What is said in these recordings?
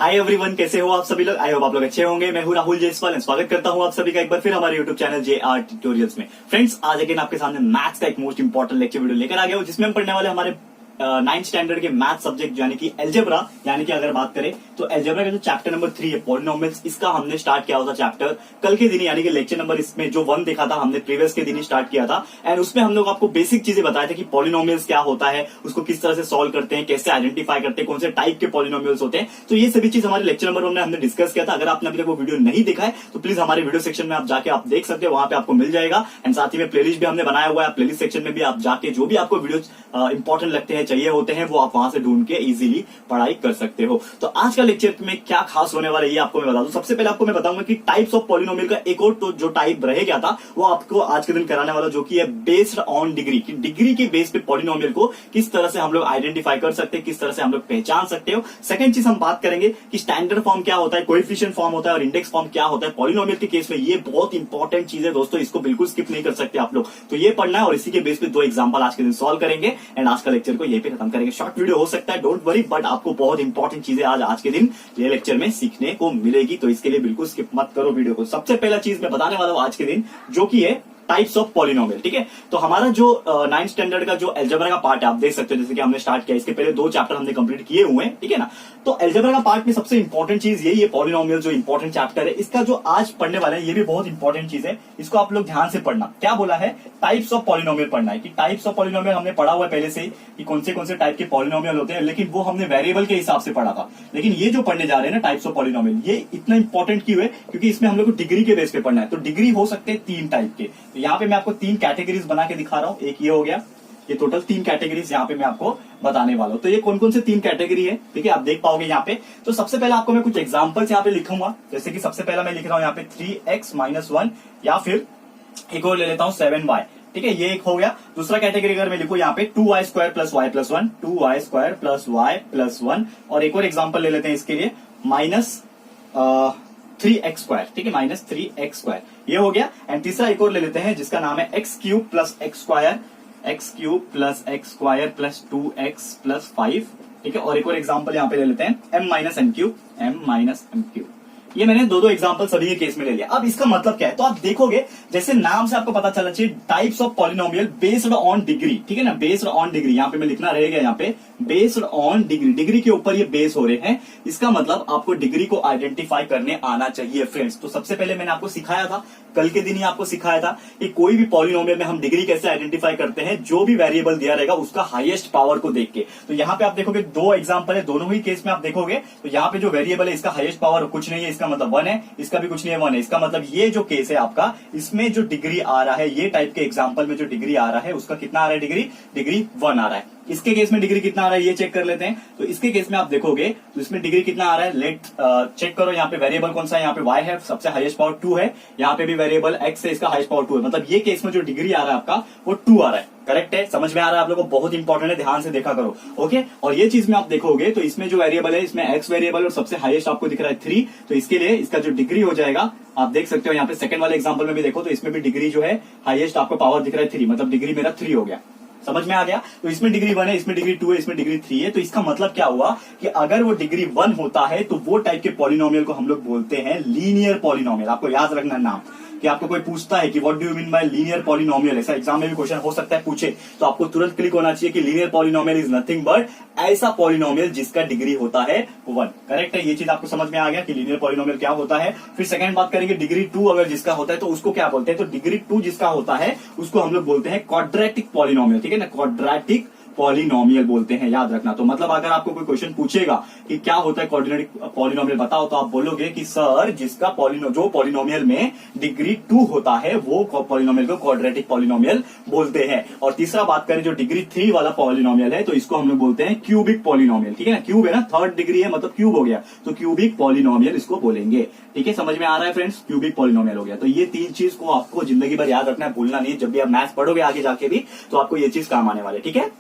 Hi everyone, कैसे हो आप सभी लोग। आई होप आप लोग अच्छे होंगे। मैं हूं राहुल जयसवाल, स्वागत करता हूं आप सभी का एक बार फिर हमारे यूट्यूब चैनल JR ट्यूटोरियल्स में। फ्रेंड्स, आज अगेन आपके सामने मैथ्स का एक मोस्ट इंपॉर्टेंट लेक्चर वीडियो लेकर आ गया हूं, जिसमें हम पढ़ने वाले हमारे 9th स्टैंडर्ड के मैथ सब्जेक्ट यानी कि एल्जेब्रा, यानी कि अगर बात करें तो एल्जेब्रा का जो चैप्टर नंबर 3 है पॉलिनोमियल्स, इसका हमने स्टार्ट किया था चैप्टर कल के दिन, यानी कि लेक्चर नंबर इसमें जो 1 देखा था हमने प्रीवियस के दिन ही स्टार्ट किया था। एंड उसमें हम लोग आपको बेसिक चीजें बताए थे कि पॉलिनोमियल्स क्या होता है, उसको किस तरह से सॉल्व करते हैं, कैसे आइडेंटिफाई करते हैं, कौन से टाइप के पॉलिनोमियल्स होते हैं। तो ये सभी चीज हमारे लेक्चर नंबर 1 में हमने डिस्कस किया था। अगर आपने अभी तक वो वीडियो नहीं देखा है तो प्लीज हमारे वीडियो सेक्शन में आप जाके आप देख सकते हो, वहां पे आपको मिल जाएगा। एंड साथ ही में प्लेलिस्ट भी हमने बनाया हुआ है, प्लेलिस्ट सेक्शन में भी आप जाके जो भी आपको वीडियो इंपॉर्टेंट लगते हैं, चाहिए होते हैं, वो आप वहां से ढूंढ के इजीली पढ़ाई कर सकते हो। तो आज का लेक्चर में क्या खास होने वाला है ये आपको मैं बता दूं। सबसे पहले आपको मैं बताऊंगा कि टाइप्स ऑफ पॉलिनोमियल का एक और तो जो टाइप रह गया था वो आपको आज के दिन कराने वाला, जो कि है बेस्ड ऑन डिग्री, कि डिग्री के बेस पे पॉलिनोमियल को किस तरह से हम लोग आइडेंटिफाई कर सकते हैं, किस तरह से हम लोग पहचान सकते हो। सेकंड चीज हम बात करेंगे कि स्टैंडर्ड फॉर्म क्या होता है, कोएफिशिएंट फॉर्म होता है और इंडेक्स फॉर्म क्या होता है पॉलिनोमियल के केस में। ये बहुत इंपॉर्टेंट चीज है दोस्तों, इसको बिल्कुल स्किप नहीं कर सकते आप लोग। तो ये पढ़ना है और इसी के बेस पे 2 एग्जांपल आज के दिन सॉल्व करेंगे एंड आज का लेक्चर को यहीं पे खत्म करेंगे। शॉर्ट वीडियो हो सकता है, डोंट वरी, बट आपको बहुत इंपॉर्टेंट चीजें आज के दिन ये लेक्चर में सीखने को मिलेगी, तो इसके लिए बिल्कुल स्किप मत करो वीडियो को। सबसे पहला चीज मैं बताने वाला हूं आज के दिन, जो कि है टाइप्स ऑफ पॉलिनोमियल। ठीक है, तो हमारा जो 9th स्टैंडर्ड का जो एल्जेब्रा का पार्ट है, आप देख सकते हो जैसे कि हमने स्टार्ट किया, इसके पहले 2 चैप्टर हमने कंप्लीट किए हुए हैं। ठीक है ना, तो एल्जेब्रा का पार्ट में सबसे इंपॉर्टेंट चीज यही है पॉलिनोमियल, जो इंपॉर्टेंट चैप्टर है इसका जो आज पढ़ने वाला है ये भी बहुत इंपॉर्टेंट चीज है, इसको आप लोग ध्यान से पढ़ना। क्या बोला है, टाइप्स ऑफ पॉलिनोमियल पढ़ना है। कि टाइप्स ऑफ पॉलिनोमियल हमने पढ़ा हुआ है पहले से ही कि कौन से टाइप के पॉलिनोमियल होते हैं, लेकिन वो हमने वेरिएबल के हिसाब से पढ़ा था। लेकिन ये जो पढ़ने जा रहे हैं ना टाइप्स ऑफ पॉलिनोमियल, ये इतना इंपॉर्टेंट क्यों है, क्योंकि इसमें हम लोग को डिग्री के बेस पे पढ़ना है। तो डिग्री हो सकते हैं 3 टाइप के। तो यहाँ पे मैं आपको 3 कैटेगरीज बना के दिखा रहा हूं। एक ये हो गया, ये टोटल 3 कैटेगरीज यहाँ पे मैं आपको बताने वाला हूं। तो ये कौन कौन से 3 कैटेगरी है, ठीक है, आप देख पाओगे यहाँ पे। तो सबसे पहले आपको मैं कुछ एग्जांपल्स यहाँ पे लिखूंगा, जैसे कि सबसे पहला मैं लिख रहा हूं यहाँ पे 3x - 1, या फिर एक और ले लेता हूं 7y। ठीक है, ये एक हो गया। दूसरा कैटेगरी अगर मैं लिखूं यहाँ पे 2y² + y + 1, 2y² + y + 1, और एक और एग्जाम्पल ले लेते हैं इसके लिए -3x²। ठीक है, -3x², ये हो गया। एंड तीसरा एक और ले लेते हैं जिसका नाम है x³ + x², x³ + x² + 2x + 5। ठीक है, और एक और एग्जाम्पल यहाँ पे ले लेते हैं m-m³। ये मैंने 2 एग्जांपल सभी के केस में ले लिया। अब इसका मतलब क्या है, तो आप देखोगे जैसे नाम से आपको पता चलना चाहिए types of polynomial based on degree. ठीक है ना, बेस्ड ऑन डिग्री, यहाँ पे मैं लिखना रहेगा यहाँ पे बेस्ड ऑन डिग्री, डिग्री के ऊपर ये बेस हो रहे हैं। इसका मतलब आपको डिग्री को आइडेंटिफाई करने आना चाहिए फ्रेंड्स। तो सबसे पहले मैंने आपको सिखाया था, कल के दिन ही आपको सिखाया था कि कोई भी पॉलिनोमियल में हम डिग्री कैसे आइडेंटिफाई करते हैं, जो भी वेरिएबल दिया रहेगा उसका हाईएस्ट पावर को देख के। तो यहाँ पे आप देखोगे 2 एग्जांपल है, दोनों ही केस में आप देखोगे तो यहाँ पे जो वेरिएबल है इसका हाईएस्ट पावर कुछ नहीं है, इसका मतलब 1 है, इसका भी कुछ नहीं है, 1 है। इसका मतलब ये जो केस है आपका, इसमें जो डिग्री आ रहा है, ये टाइप के एग्जाम्पल में जो डिग्री आ रहा है उसका कितना आ रहा है, डिग्री 1 आ रहा है। इसके केस में डिग्री कितना आ रहा है ये चेक कर लेते हैं। तो इसके केस में आप देखोगे तो इसमें डिग्री कितना आ रहा है, लेट चेक करो। यहाँ पे वेरिएबल कौन सा है, यहाँ पे y है, सबसे हाईएस्ट पावर 2 है। यहाँ पे भी वेरिएबल x है, इसका हाईएस्ट पावर 2 है। मतलब ये केस में जो डिग्री आ रहा है आपका वो 2 आ रहा है। करेक्ट है, समझ में आ रहा है आप लोगों को, बहुत इंपॉर्टेंट है, ध्यान से देखा करो। ओके, और ये चीज में आप देखोगे तो इसमें जो वेरिएबल है इसमें x वेरिएबल और सबसे हाईएस्ट आपको दिख रहा है 3। तो इसके लिए इसका जो डिग्री हो जाएगा आप देख सकते हो यहाँ पे सेकंड वाले एग्जांपल में भी देखो तो इसमें भी डिग्री जो है हाईएस्ट आपको पावर दिख रहा है 3, मतलब डिग्री मेरा 3 हो गया। समझ में आ गया। तो इसमें डिग्री 1 है, इसमें डिग्री 2 है, इसमें डिग्री 3 है। तो इसका मतलब क्या हुआ कि अगर वो डिग्री 1 होता है तो वो टाइप के पॉलिनोमियल को हम लोग बोलते हैं लीनियर पॉलिनोमियल। आपको याद रखना नाम, कि आपको कोई पूछता है कि what do you mean by linear polynomial, ऐसा एग्जाम में भी क्वेश्चन हो सकता है पूछे, तो आपको तुरंत क्लिक होना चाहिए कि linear polynomial is nothing but ऐसा पॉलिनोमियल जिसका डिग्री होता है 1। करेक्ट है, ये चीज आपको समझ में आ गया कि लीनियर पॉलिनोमियल क्या होता है। फिर सेकंड बात करेंगे, डिग्री 2 अगर जिसका होता है तो उसको क्या बोलते हैं, तो डिग्री 2 जिसका होता है उसको हम लोग बोलते हैं क्वाड्रेटिक पॉलिनोमियल। ठीक है ना, क्वाड्रेटिक पॉलिनोमियल बोलते हैं, याद रखना। तो मतलब अगर आपको कोई क्वेश्चन पूछेगा कि क्या होता है क्वाड्रेटिक पॉलिनोमियल बताओ, तो आप बोलोगे कि सर जिसका जो पॉलिनोमियल में डिग्री 2 होता है वो पॉलिनोमियल को क्वाड्रेटिक पॉलिनोमियल बोलते हैं। और तीसरा बात करें जो डिग्री 3 वाला पॉलिनोमियल है तो इसको हम लोग बोलते हैं क्यूबिक पॉलिनोमियल। ठीक है ना, क्यूब है ना, 3rd डिग्री है मतलब क्यूब हो गया, तो क्यूबिक पॉलिनोमियल इसको बोलेंगे। ठीक है, समझ में आ रहा है फ्रेंड्स, क्यूबिक पॉलिनोमियल हो गया। तो ये 3 चीज को आपको जिंदगी भर याद रखना है, भूलना नहीं। जब भी आप मैथ्स पढ़ोगे आगे जाके भी तो आपको ये चीज काम आने वाले। ठीक है,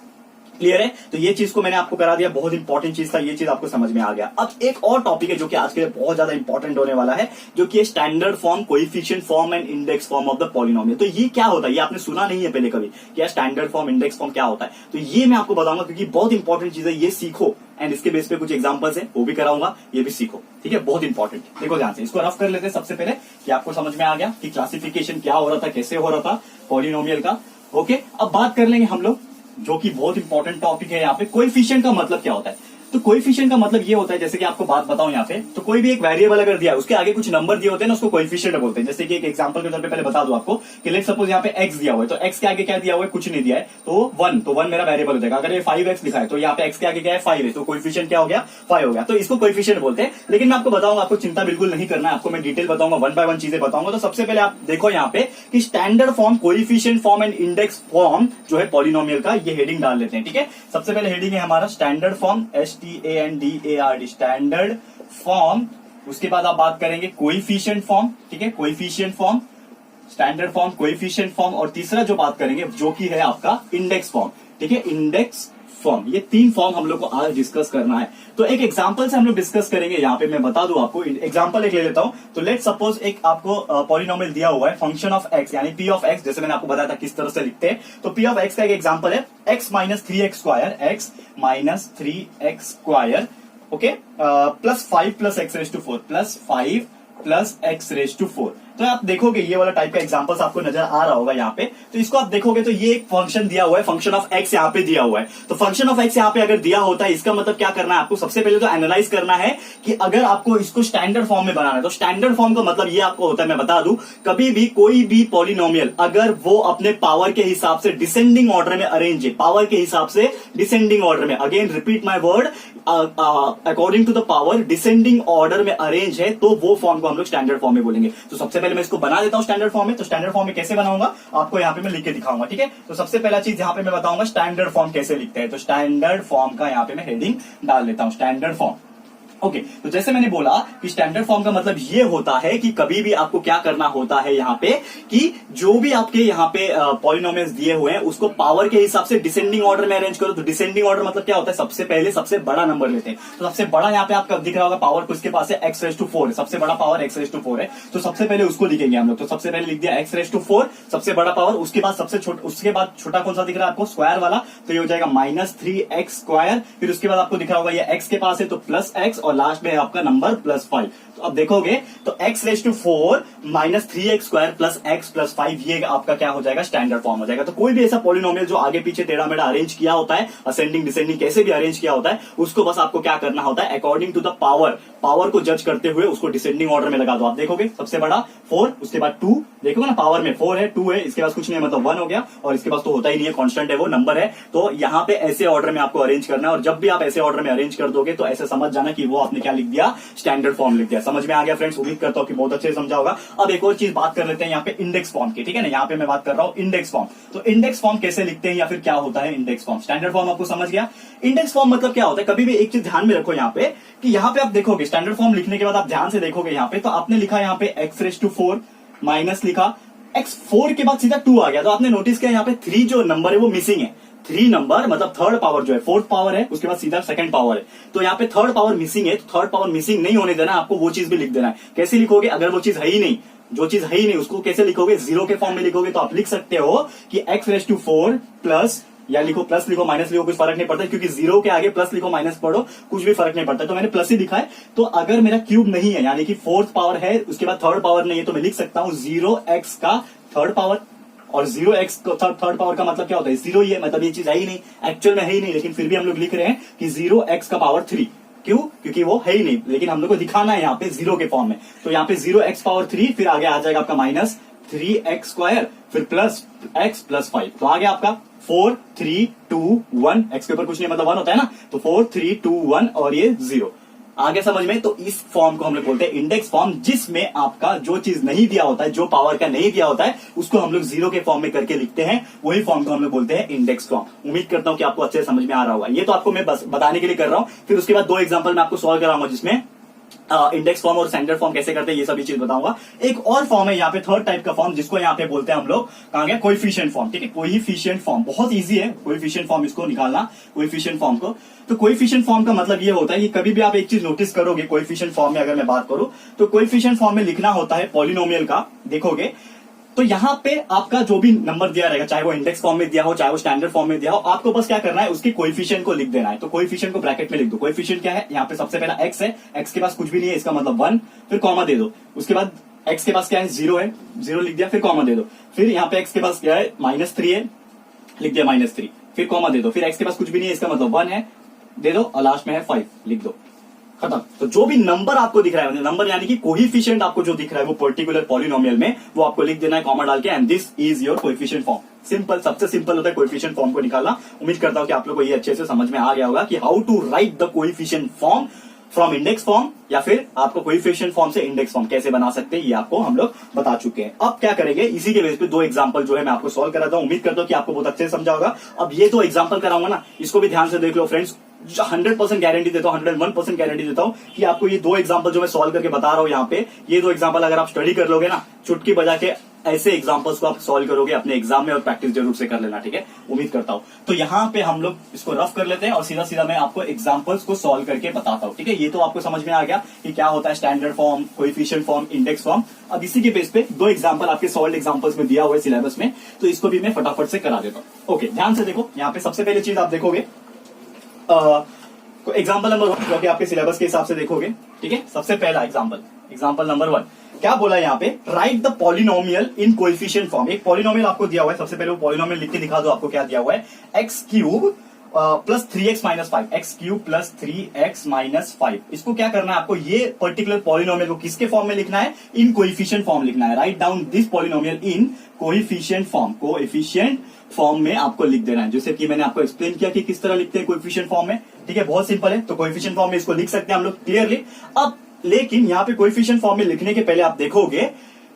क्लियर है? तो ये चीज को मैंने आपको करा दिया, बहुत इंपॉर्टेंट चीज था, ये चीज आपको समझ में आ गया। अब एक और टॉपिक है जो कि आज के लिए बहुत ज्यादा इंपॉर्टेंट होने वाला है, जो कि standard form, coefficient form and index form of the polynomial. तो ये क्या होता है, ये आपने सुना नहीं है पहले कभी, क्या स्टैंडर्ड फॉर्म, इंडेक्स फॉर्म क्या होता है? तो ये मैं आपको बताऊंगा, क्योंकि बहुत इंपॉर्टेंट चीज है, ये सीखो एंड इसके बेस पे कुछ एग्जांपल्स है वो भी कराऊंगा, ये भी सीखो, ठीक है? बहुत इंपॉर्टेंट। देखो ध्यान से, इसको रफ कर लेते हैं सबसे पहले, कि आपको समझ में आ गया कि क्लासिफिकेशन क्या हो रहा था, कैसे हो रहा था पॉलिनोमियल का। ओके, अब बात कर लेंगे हम लोग, जो कि बहुत इंपॉर्टेंट टॉपिक है यहाँ पे, कोएफिशिएंट का मतलब क्या होता है। तो कोएफिशिएंट का मतलब ये होता है, जैसे कि आपको बात बताऊं यहाँ पे, तो कोई भी एक वेरिएबल अगर दिया है, उसके आगे कुछ नंबर दिए होते हैं ना, उसको कोएफिशिएंट बोलते हैं। जैसे कि एक एग्जांपल के तौर पे पहले बता दूं आपको कि लेट्स सपोज यहाँ पे x दिया हुआ है, तो x के आगे क्या दिया हुआ है, कुछ नहीं दिया है, तो 1, तो 1 मेरा वेरिएबल हो जाएगा। अगर ये 5x लिखा है, तो यहाँ पे x के आगे क्या है, 5 है, तो कोएफिशिएंट क्या हो गया, 5 हो गया। तो इसको कोएफिशिएंट बोलते हैं। लेकिन मैं आपको बताऊंगा, आपको चिंता बिल्कुल नहीं करना है, आपको मैं डिटेल बताऊंगा, 1 बाय 1 चीजें बताऊंगा। तो सबसे पहले आप देखो यहाँ पे कि standard form, coefficient form and index form जो है पॉलिनोमियल का, ये हेडिंग डाल लेते हैं, ठीक है? सबसे पहले हेडिंग है हमारा standard form, STANDARD, standard form. उसके बाद आप बात करेंगे कोएफिशिएंट फॉर्म, ठीक है? Coefficient form, standard form, coefficient form, और तीसरा जो बात करेंगे जो कि है आपका इंडेक्स फॉर्म, ठीक है? Index form. ये 3 फॉर्म हम लोग को आज डिस्कस करना है। तो एक एग्जांपल से हम लोग डिस्कस करेंगे। यहाँ पे मैं बता दूं आपको, एग्जांपल एक ले लेता हूं। तो लेट सपोज एक आपको पॉलिनोमियल दिया हुआ है, फंक्शन ऑफ एक्स यानी पी ऑफ एक्स, जैसे मैंने आपको बताया था किस तरह से लिखते हैं। तो पी ऑफ एक्स का एक एग्जांपल है x minus 3x square, x minus 3x square, okay, plus 5 plus x raise to 4, plus 5 plus x raise to 4। तो आप देखोगे ये वाला टाइप का एग्जांपल्स आपको नजर आ रहा होगा यहाँ पे। तो इसको आप देखोगे तो ये एक फंक्शन दिया हुआ है, फंक्शन ऑफ एक्स यहाँ पे दिया हुआ है। तो फंक्शन ऑफ एक्स यहाँ पे अगर दिया होता है, इसका मतलब क्या करना है आपको, सबसे पहले तो एनालाइज करना है कि अगर आपको इसको स्टैंडर्ड फॉर्म में बनाना है, तो स्टैंडर्ड फॉर्म का मतलब ये आपको होता है, मैं बता दूं, कभी भी कोई भी पॉलिनोमियल अगर वो अपने पावर के हिसाब से डिसेंडिंग ऑर्डर में अरेंज है, पावर के हिसाब से डिसेंडिंग ऑर्डर में, again repeat my word, according to the power descending order में अरेंज है, तो वो फॉर्म को हम लोग स्टैंडर्ड फॉर्म में बोलेंगे। तो सबसे पहले मैं इसको बना देता हूं स्टैंडर्ड फॉर्म में। तो स्टैंडर्ड फॉर्म में कैसे बनाऊंगा आपको यहाँ पे मैं लिख के दिखाऊंगा, ठीक है? तो सबसे पहला चीज यहाँ पे मैं बताऊंगा स्टैंडर्ड फॉर्म कैसे लिखते हैं। तो स्टैंडर्ड फॉर्म का यहाँ पे मैं हेडिंग डाल देता हूं, स्टैंडर्ड फॉर्म। ओके, तो जैसे मैंने बोला कि स्टैंडर्ड फॉर्म का मतलब ये होता है कि कभी भी आपको क्या करना होता है यहाँ पे, कि जो भी आपके यहाँ पे पॉलिनोमियल्स दिए हुए हैं उसको पावर के हिसाब से डिसेंडिंग ऑर्डर में अरेंज करो। तो डिसेंडिंग ऑर्डर मतलब क्या होता है, सबसे पहले सबसे बड़ा नंबर लेते हैं। तो सबसे बड़ा यहाँ पे आपका दिख रहा होगा पावर को, इसके पास है एक्स रेज टू 4 है, सबसे बड़ा पावर एक्स रेज टू 4 है। तो सबसे पहले उसको लिखेंगे हम लोग। तो सबसे पहले लिख दिया एक्स रेज टू 4, सबसे बड़ा पावर। उसके बाद सबसे छोटा, उसके बाद छोटा कौन सा दिख रहा है आपको, स्क्वायर वाला, तो ये हो जाएगा माइनस 3x स्क्वायर। फिर उसके बाद आपको दिख रहा होगा ये x के पास है तो प्लस x, और लास्ट में आपका नंबर प्लस 5। तो अब देखोगे तो x raise to 4 minus 3x square plus x plus 5, ये आपका क्या हो जाएगा, स्टैंडर्ड फॉर्म हो जाएगा। तो कोई भी ऐसा पॉलिनोमियल जो आगे पीछे टेढ़ा मेढ़ा अरेंज किया होता है, असेंडिंग डिसेंडिंग कैसे भी अरेंज किया होता है, उसको बस आपको क्या करना होता है, according to the power, power को जज करते हुए उसको डिसेंडिंग ऑर्डर में लगा दो। आप देखोगे सबसे बड़ा 4, उसके बाद 2, देखोगे ना पावर में 4 है, 2 है, इसके पास कुछ नहीं है मतलब 1 हो गया, और इसके पास तो होता ही नहीं है, कांस्टेंट है वो, नंबर है। तो यहाँ पे ऐसे ऑर्डर में आपको अरेंज करना है, और जब भी आप ऐसे ऑर्डर में अरेंज कर दोगे तो ऐसे समझ जाना कि वो आपने क्या लिख दिया, स्टैंडर्ड फॉर्म लिख दिया। समझ में आ गया फ्रेंड्स? उम्मीद करता हूं कि बहुत अच्छे से समझा होगा। अब एक और चीज बात कर लेते हैं यहाँ पे इंडेक्स फॉर्म की, ठीक है ना? यहाँ पे मैं बात कर रहा हूँ इंडेक्स फॉर्म। तो इंडेक्स फॉर्म कैसे लिखते हैं या फिर क्या होता है इंडेक्स फॉर्म? स्टैंडर्ड फॉर्म आपको समझ गया। इंडेक्स फॉर्म मतलब क्या होता है, कभी भी एक चीज ध्यान में रखो यहाँ पे, कि यहाँ पे आप देखोगे स्टैंडर्ड फॉर्म लिखने के बाद आप ध्यान से देखोगे यहाँ पे, तो आपने लिखा यहाँ पे एक्स रेज टू 4 माइनस लिखा एक्स, 4 के बाद सीधा 2 आ गया। तो आपने नोटिस किया यहाँ पे 3 जो नंबर है वो मिसिंग है। 3 नंबर मतलब थर्ड पावर जो है, फोर्थ पावर है, उसके बाद सीधा सेकंड पावर है। तो यहाँ पे थर्ड पावर मिसिंग है, तो थर्ड पावर मिसिंग नहीं होने देना, आपको वो चीज भी लिख देना है। कैसे लिखोगे, अगर वो चीज है ही नहीं, जो चीज है ही नहीं उसको कैसे लिखोगे, जीरो के फॉर्म में लिखोगे। तो आप लिख सकते हो कि एक्स रेज टू 4 प्लस, या लिखो प्लस लिखो माइनस लिखो, कुछ फर्क नहीं पड़ता, क्योंकि जीरो के आगे प्लस लिखो माइनस पढ़ो कुछ भी फर्क नहीं पड़ता। तो मैंने प्लस ही लिखा है। तो अगर मेरा क्यूब नहीं है, यानी कि फोर्थ पावर है, उसके बाद थर्ड पावर नहीं है, तो मैं लिख सकता हूं 0x का थर्ड पावर। और 0x थर्ड पावर का मतलब क्या होता है, 0 ही है, मतलब ये चीज है ही नहीं, एक्चुअल में है ही नहीं, लेकिन फिर भी हम लोग लिख रहे हैं कि 0x का पावर 3। क्यों? क्योंकि वो है ही नहीं, लेकिन हम लोग को दिखाना है यहाँ पे जीरो के फॉर्म में। तो यहाँ पे 0x पावर 3, फिर आगे आ जाएगा आपका माइनस 3x स्क्वायर, फिर प्लस x प्लस 5। तो आ गया आपका 4 3 2 1, x के ऊपर कुछ नहीं मतलब 1 होता है ना, तो 4 3 2 1 और ये 0। आगे समझ में? तो इस फॉर्म को हम लोग बोलते हैं इंडेक्स फॉर्म, जिसमें आपका जो चीज नहीं दिया होता है, जो पावर का नहीं दिया होता है, उसको हम लोग जीरो के फॉर्म में करके लिखते हैं, वही फॉर्म को हम लोग बोलते हैं इंडेक्स फॉर्म। उम्मीद करता हूं कि आपको अच्छे से समझ में आ रहा होगा। ये तो आपको मैं बस बताने के लिए कर रहा हूं, फिर उसके बाद 2 एग्जांपल मैं आपको सॉल्व कराऊंगा, जिसमें इंडेक्स फॉर्म और स्टैंडर्ड फॉर्म कैसे करते हैं ये सभी चीज बताऊंगा। एक और फॉर्म है यहाँ पे, थर्ड टाइप का फॉर्म, जिसको यहाँ पे बोलते हैं हम लोग, कहाँ गया, कोएफिशिएंट फॉर्म। ठीक है, कोएफिशिएंट फॉर्म बहुत इजी है, कोएफिशिएंट फॉर्म इसको निकालना, कोएफिशिएंट फॉर्म को। तो कोएफिशिएंट फॉर्म का मतलब ये होता है कि कभी भी आप एक चीज नोटिस करोगे कोएफिशिएंट फॉर्म में, अगर मैं बात करूं तो कोएफिशिएंट फॉर्म में लिखना होता है पॉलिनोमियल का, देखोगे तो यहाँ पे आपका जो भी नंबर दिया रहेगा, चाहे वो इंडेक्स फॉर्म में दिया हो, चाहे वो स्टैंडर्ड फॉर्म में दिया हो, आपको बस क्या करना है, उसके कोएफिशिएंट को लिख देना है। तो कोएफिशिएंट को ब्रैकेट में लिख दो। कोएफिशिएंट क्या है, यहाँ पे सबसे पहला x है, x के पास कुछ भी नहीं है, इसका मतलब 1, फिर कॉमा दे दो। उसके बाद x के पास क्या है, 0 है, 0 लिख दिया, फिर कॉमा दे दो। फिर यहाँ पे x के पास क्या है, -3 है, लिख दिया -3, फिर कॉमा दे दो। फिर x के पास कुछ भी नहीं है, इसका मतलब 1 है, दे दो, और लास्ट में है 5, लिख दो, खत्म। तो जो भी नंबर आपको दिख रहा है, नंबर यानी कि कोएफिशिएंट आपको जो दिख रहा है वो पर्टिकुलर पॉलिनोमियल में, वो आपको लिख देना है कॉमा डाल के, and this is your coefficient form. Simple, सबसे सिंपल होता है कोएफिशिएंट फॉर्म को निकालना। उम्मीद करता हूं कि आप लोग को ये अच्छे से समझ में आ गया होगा कि how to write the coefficient form from index form, या फिर आपको कोएफिशिएंट फॉर्म से इंडेक्स फॉर्म कैसे बना सकते हैं, ये आपको हम लोग बता चुके हैं। अब क्या करेंगे, इसी के बेस पे 2 एग्जांपल जो है मैं आपको सॉल्व कराता हूं। उम्मीद करता हूं कि आपको बहुत अच्छे से समझा होगा। अब ये 2 एग्जांपल कराऊंगा ना, इसको भी ध्यान से देख लो फ्रेंड्स। 100% गारंटी देता हूं, 101% गारंटी देता हूं कि आपको ये 2 एग्जांपल जो मैं सॉल्व करके बता रहा हूं यहाँ पे, ये 2 एग्जांपल अगर आप स्टडी कर लोगे ना, चुटकी बजा के ऐसे एग्जांपल्स को आप सॉल्व करोगे अपने एग्जाम में, और प्रैक्टिस जरूर से कर लेना, ठीक है, उम्मीद करता हूं। तो यहाँ पे हम लोग इसको रफ कर लेते हैं और सीधा सीधा मैं आपको एग्जांपल्स को सॉल्व करके बताता हूं, ठीक है। ये तो आपको समझ में आ गया कि क्या होता है standard form, coefficient form, index form. अब इसी के बेस पे 2 एग्जांपल आपके सॉल्व एग्जांपल्स में दिया हुआ है सिलेबस में, तो इसको भी मैं फटाफट से करा देता हूं। ओके, ध्यान से देखो, यहाँ पे सबसे पहले चीज आप देखोगे, एग्जाम्पल नंबर 1 जो कि आपके सिलेबस के हिसाब से देखोगे, ठीक है। सबसे पहला एग्जाम्पल नंबर 1 क्या बोला है यहाँ पे, right the polynomial in coefficient form. एक पॉलिनोमियल आपको दिया हुआ है, सबसे पहले वो पॉलिनोमियल लिख के दिखा दो आपको क्या दिया हुआ है, x³ plus 3x minus 5, x³ plus 3x minus 5। इसको क्या करना है आपको, ये पर्टिकुलर पॉलिनोमियल को किसके फॉर्म में लिखना है, इन कोएफिशिएंट फॉर्म लिखना है। Write down this polynomial in coefficient form, coefficient form में आपको लिख देना है, जैसे कि मैंने आपको एक्सप्लेन किया कि किस तरह लिखते हैं कोएफिशिएंट फॉर्म में, ठीक है, बहुत सिंपल है। तो कोएफिशिएंट फॉर्म में इसको लिख सकते हैं हम लोग क्लियरली। अब लेकिन यहाँ पे कोएफिशिएंट फॉर्म में लिखने के पहले आप देखोगे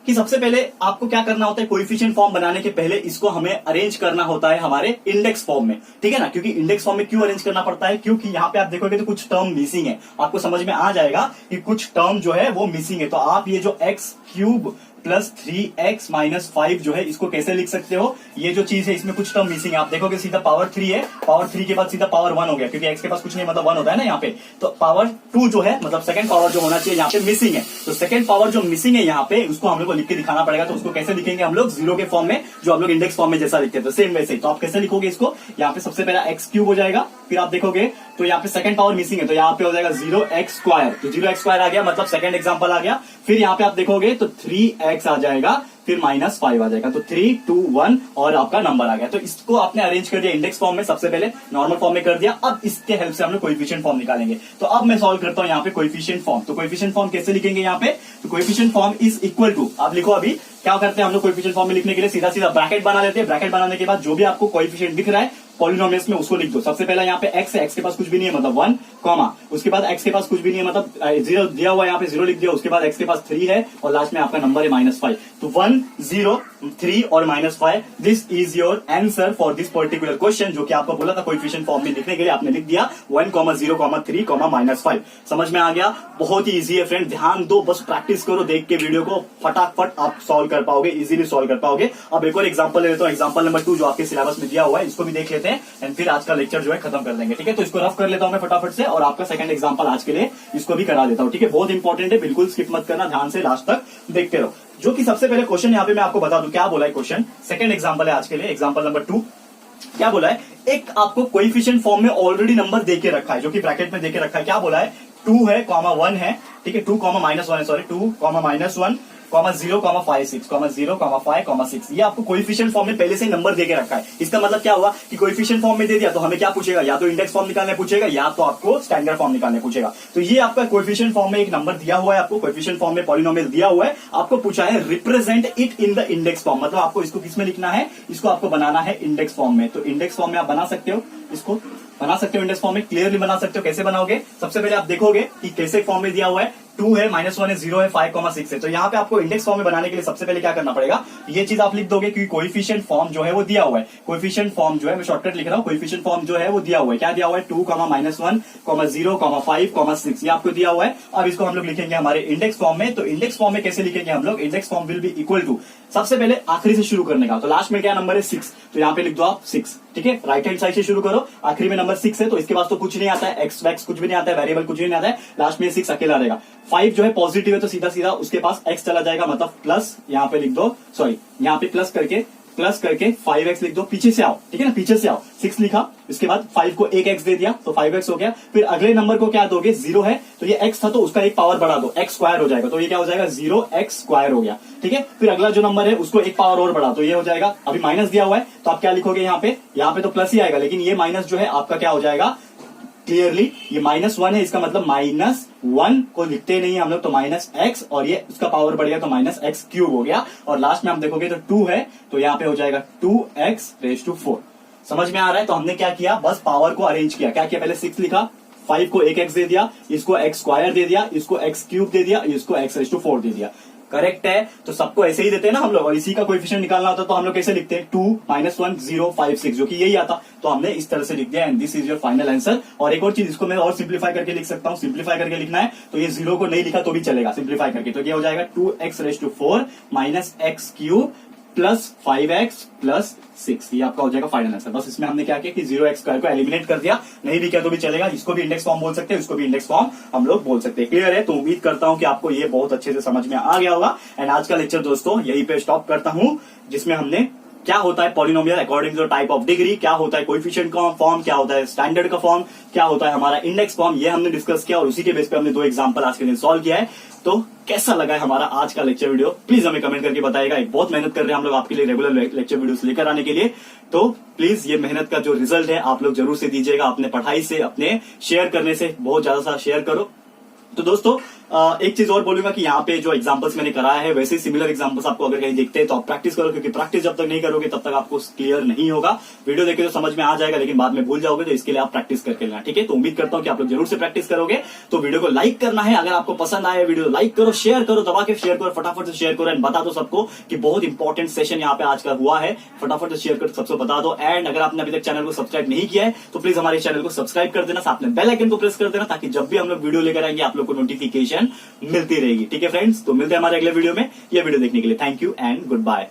कि सबसे पहले आपको क्या करना होता है, कोएफिशिएंट फॉर्म बनाने के पहले इसको हमें अरेंज करना होता है हमारे इंडेक्स फॉर्म में, ठीक है ना। क्योंकि इंडेक्स फॉर्म में क्यों अरेंज करना पड़ता है, क्योंकि यहाँ पे आप देखोगे तो कुछ टर्म मिसिंग है, आपको समझ में आ जाएगा कि कुछ टर्म जो है वो मिसिंग है। तो आप ये जो x³ प्लस 3x माइनस 5 जो है, इसको कैसे लिख सकते हो, ये जो चीज है इसमें कुछ टर्म मिसिंग है। आप देखोगे सीधा पावर 3 है, पावर 3 के बाद सीधा पावर 1 हो गया, क्योंकि x के पास कुछ नहीं मतलब 1 होता है ना यहाँ पे। तो पावर 2 जो है, मतलब सेकंड पावर जो होना चाहिए यहाँ पे मिसिंग है। तो सेकंड पावर जो मिसिंग है यहाँ पे, उसको हम लोग को लिख के दिखाना पड़ेगा। तो उसको कैसे लिखेंगे हम लोग, 0 के फॉर्म में, जो हम लोग इंडेक्स फॉर्म में जैसा लिखते हैं, तो सेम वैसे ही। तो आप कैसे लिखोगे इसको, यहाँ पे सबसे पहला x³ हो जाएगा, फिर आप देखोगे तो यहाँ पे सेकंड पावर मिसिंग है, तो यहाँ पे हो जाएगा 0x²। तो 0x² आ गया, मतलब सेकंड एग्जांपल आ गया। फिर यहाँ पे आप देखोगे तो 3x आ जाएगा, फिर -5 आ जाएगा, तो 3, 2, 1 और आपका नंबर आ गया। तो इसको आपने अरेंज कर दिया इंडेक्स फॉर्म में, सबसे पहले नॉर्मल फॉर्म में कर दिया। अब इसके हेल्प से हम लोग कोएफिशिएंट फॉर्म निकालेंगे। तो अब मैं सॉल्व करता हूं यहाँ पे कोएफिशिएंट फॉर्म। तो कोएफिशिएंट फॉर्म कैसे लिखेंगे यहाँ पे, तो coefficient form is equal to, आप लिखो, अभी क्या करते हैं हम लोग कोएफिशिएंट फॉर्म में लिखने के लिए सीधा सीधा ब्रैकेट बना लेते हैं। ब्रैकेट बनाने के बाद जो भी आपको कोएफिशिएंट दिख रहा है पॉलिनोमियल्स में, उसको लिख दो। सबसे पहला यहाँ पे x है, x के पास कुछ भी नहीं है मतलब 1, कॉमा, उसके बाद x के पास कुछ भी नहीं है मतलब 0 दिया हुआ है, यहाँ पे 0 लिख दिया। उसके बाद x के पास 3 है और लास्ट में आपका नंबर है -5। तो 1, 0, 3 और -5, this is your answer for this particular question, जो कि आपको बोला था कोएफिशिएंट फॉर्म में लिखने के लिए, आपने लिख दिया 1, 0, 3, -5। समझ में आ गया, बहुत ही इजी है फ्रेंड, ध्यान दो, बस प्रैक्टिस करो, देख के वीडियो को फटाफट आप सॉल्व कर पाओगे, इजीली सॉल्व कर पाओगे। अब एक और एग्जांपल ले लेता हूं, एग्जांपल नंबर 2 जो आपके सिलेबस में दिया हुआ है, इसको भी देख लेते हैं एंड फिर आज का लेक्चर जो है खत्म कर देंगे, ठीक है। तो इसको रफ कर लेता हूं मैं फटाफट से, और आपका सेकंड एग्जांपल आज के लिए इसको भी करा देता हूं, ठीक है। बहुत इंपॉर्टेंट है, बिल्कुल स्किप मत करना, ध्यान से लास्ट तक देखते रहो। जो कि सबसे पहले क्वेश्चन यहाँ पे मैं आपको बता दूं क्या बोला है क्वेश्चन, सेकंड एग्जांपल है आज के लिए, एग्जांपल नंबर 2। क्या बोला है, एक आपको कोएफिशिएंट फॉर्म में ऑलरेडी नंबर देके रखा है, जो कि ब्रैकेट में देके रखा है। क्या बोला है, 2 है, 1 है, ठीक है, 2, -1 है, सॉरी 2, -1, 0, 5, 6, 0, 5, 6। ये आपको कोएफिशिएंट फॉर्म में पहले से नंबर देके रखा है। इसका मतलब क्या हुआ कि कोएफिशिएंट फॉर्म में दे दिया तो हमें क्या पूछेगा, या तो इंडेक्स फॉर्म निकालने पूछेगा, या तो आपको स्टैंडर्ड फॉर्म निकालने पूछेगा। तो ये आपका कोएफिशिएंट फॉर्म में एक नंबर दिया हुआ है, आपको कोएफिशिएंट फॉर्म में पॉलिनोमियल दिया हुआ है, आपको पूछा है represent it in the index form, मतलब आपको इसको किसमें लिखना है, इसको आपको बनाना है इंडेक्स फॉर्म में। तो इंडेक्स फॉर्म में आप बना सकते हो, इसको बना सकते हो इंडेक्स फॉर्म में, क्लियरली बना सकते हो। कैसे बनाओगे, सबसे पहले आप देखोगे कि कैसे फॉर्म में दिया हुआ है, 2 है, -1 है, 0 है, 5,6 है। तो यहाँ पे आपको इंडेक्स फॉर्म में बनाने के लिए सबसे पहले क्या करना पड़ेगा, ये चीज आप लिख दोगे क्योंकि कोएफिशिएंट फॉर्म जो है वो दिया हुआ है। कोएफिशिएंट फॉर्म जो है, मैं शॉर्टकट लिख रहा हूँ, कोएफिशिएंट फॉर्म जो है वो दिया हुआ है। क्या दिया हुआ है, 2, -1, 0, 5, 6 ये आपको दिया हुआ है। अब इसको हम लोग लिखेंगे हमारे इंडेक्स फॉर्म में। तो इंडेक्स फॉर्म में कैसे लिखेंगे हम लोग, index form will be equal to, सबसे पहले आखिरी से शुरू करने का। तो लास्ट में क्या नंबर है, 6, तो यहाँ पे लिख दो आप 6, ठीक है। राइट हैंड साइड से शुरू करो, आखिरी में नंबर 6 है, तो इसके पास तो कुछ नहीं आता है, एक्स वैक्स कुछ भी नहीं आता है, वेरिएबल कुछ भी नहीं आता है, लास्ट में 6 अकेला रहेगा। 5 जो है पॉजिटिव है, तो सीधा सीधा उसके पास x चला जाएगा, मतलब प्लस, यहाँ पे लिख दो, सॉरी यहाँ पे प्लस करके 5x लिख दो, पीछे से आओ, ठीक है ना, पीछे से आओ, 6 लिखा, इसके बाद 5 को एक x दे दिया, तो 5x हो गया। फिर अगले नंबर को क्या दोगे, 0 है, तो ये x था तो उसका एक पावर बढ़ा दो, x स्क्वायर हो जाएगा, तो ये क्या हो जाएगा, 0x स्क्वायर हो गया, ठीक है। फिर अगला जो नंबर है उसको एक पावर और बढ़ा, तो ये हो जाएगा, अभी माइनस दिया हुआ है तो आप क्या लिखोगे, यहाँ पे तो प्लस ही आएगा, लेकिन ये माइनस जो है आपका क्या हो जाएगा, क्लियरली ये -1 है, इसका मतलब -1 को लिखते नहीं हम लोग, तो -x, और ये उसका पावर बढ़ गया तो -x³ हो गया। और लास्ट में आप देखोगे तो 2 है, तो यहाँ पे हो जाएगा 2x⁴। समझ में आ रहा है। तो हमने क्या किया, बस पावर को अरेंज किया। क्या किया, पहले 6 लिखा, 5 को एक x दे दिया, इसको x² दे दिया, इसको x³ दे दिया, इसको x⁴ दे दिया। करेक्ट है। तो सबको ऐसे ही देते हैं ना हम लोग, और इसी का कोएफिशिएंट निकालना होता तो हम लोग कैसे लिखते हैं, 2, -1, 0, 5, 6, जो कि यही आता, तो हमने इस तरह से लिख दिया, and this is your final answer. और एक और चीज, इसको मैं और सिंप्लीफाई करके लिख सकता हूँ, सिंप्लीफाई करके लिखना है तो ये 0 को नहीं लिखा तो भी चलेगा, सिंप्लीफाई करके, तो ये हो जाएगा 2x⁴ -x³ plus 5x plus 6, ये आपका हो जाएगा फाइनल आंसर। बस इसमें हमने क्या किया कि 0x² को एलिमिनेट कर दिया, नहीं भी किया तो भी चलेगा, इसको भी इंडेक्स फॉर्म बोल सकते हैं, इसको भी इंडेक्स फॉर्म हम लोग बोल सकते हैं। क्लियर है। तो उम्मीद करता हूं कि आपको ये बहुत अच्छे से समझ में आ गया होगा। एंड आज का लेक्चर दोस्तों यहीं पे स्टॉप करता हूं, जिसमें हमने क्या होता है polynomial according to type of degree, क्या होता है कोएफिशिएंट का फॉर्म, क्या होता है स्टैंडर्ड का फॉर्म, क्या होता है हमारा इंडेक्स फॉर्म, ये हमने डिस्कस किया, और उसी के बेस पे हमने 2 एग्जांपल आज के दिन सॉल्व किया है। तो कैसा लगा है हमारा आज का लेक्चर वीडियो, प्लीज हमें कमेंट करके बताइएगा। एक बहुत मेहनत कर रहे हैं हम लोग आपके लिए रेगुलर लेक्चर वीडियोस लेकर आने के लिए, तो प्लीज ये मेहनत का जो रिजल्ट है आप लोग जरूर से दीजिएगा, अपने पढ़ाई से, अपने शेयर करने से, बहुत ज्यादा सा शेयर करो। तो दोस्तों एक चीज और बोलूंगा कि यहाँ पे जो एग्जांपल्स मैंने कराया है, वैसे सिमिलर एग्जांपल्स आपको अगर कहीं दिखते हैं तो आप प्रैक्टिस करो, क्योंकि प्रैक्टिस जब तक नहीं करोगे तब तक आपको क्लियर नहीं होगा। वीडियो देखे तो समझ में आ जाएगा, लेकिन बाद में भूल जाओगे, तो इसके लिए आप प्रैक्टिस करके लेना, ठीक है। तो उम्मीद करता हूँ कि आप लोग जरूर से प्रैक्टिस करोगे। तो वीडियो को लाइक करना है, अगर आपको पसंद आया वीडियो लाइक करो, शेयर करो, दबा के शेयर करो, फटाफट से शेयर करो, एंड बता दो सबको कि बहुत इंपॉर्टेंट सेशन यहाँ पे आज का हुआ है, फटाफट से शेयर कर सबको बता दो। एंड अगर आपने अभी तक चैनल को सब्सक्राइब नहीं किया है तो प्लीज हमारे चैनल को सब्सक्राइब कर देना, साथ में बेल आइकन को प्रेस कर देना, ताकि जब भी हम लोग वीडियो लेकर आएंगे आप लोग को नोटिफिकेशन मिलती रहेगी, ठीक है फ्रेंड्स। तो मिलते हैं हमारे अगले वीडियो में। यह वीडियो देखने के लिए thank you and good bye.